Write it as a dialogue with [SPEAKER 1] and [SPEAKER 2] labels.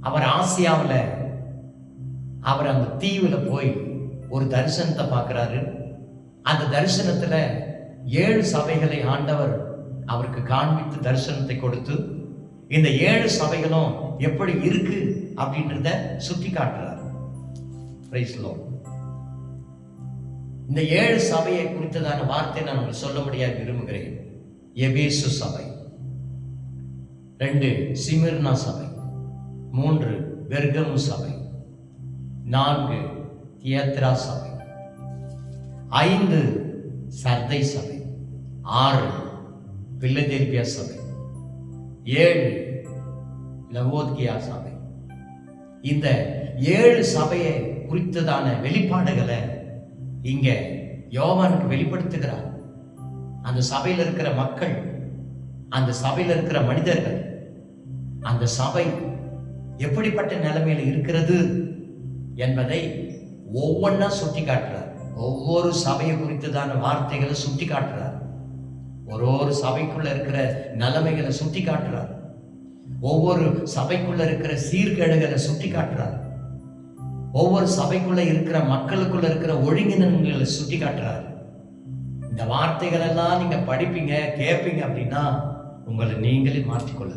[SPEAKER 1] அவர் ஆசியாவில் அவர் அந்த தீவுல போய் ஒரு தரிசனத்தை பார்க்கிறாரு. அந்த தரிசனத்துல 7 சபைகளை ஆண்டவர் அவருக்கு காண்பித்து தரிசனத்தை கொடுத்து இந்த 7 சபைகளும் எப்படி இருக்கு அப்படின்றத சுட்டி காட்டுறார். Praise the Lord. இந்த 7 சபையை குறித்ததான வார்த்தை நான் உங்களுக்கு சொல்ல முடியாது விரும்புகிறேன். எபேசு சபை, 2 சிமிர்னா சபை, 3 பெர்கமு சபை, 4 தியத்ரா சபை, 5 சர்தை சபை, 6 பிலதெல்பியா சபை, 7 லவோதிகேயா சபை. இந்த 7 சபையை குறித்ததான வெளிப்பாடுகளை இங்க யோவானுக்கு வெளிப்படுத்துகிறார். அந்த சபையில் இருக்கிற மக்கள், அந்த சபையில் இருக்கிற மனிதர்கள், அந்த சபை எப்படிப்பட்ட நிலைமையில இருக்கிறது என்பதை ஒவ்வொன்றா சுட்டி காட்டுறார். ஒவ்வொரு சபையை குறித்ததான வார்த்தைகளை சுட்டி காட்டுறார். ஒரு சபைக்குள்ள இருக்கிற நிலைமைகளை சுட்டி காட்டுறார். ஒவ்வொரு சபைக்குள்ள இருக்கிற சீர்கேடுகளை சுட்டி காட்டுறார். ஒவ்வொரு சபைக்குள்ள இருக்கிற மக்களுக்குள்ள இருக்கிற ஒழுங்கினங்களை சுட்டி காட்டுறார். இந்த வார்த்தைகள் எல்லாம் நீங்க படிப்பீங்க, கேட்பீங்க அப்படின்னா உங்களை நீங்களே மாற்றிக்கொள்ள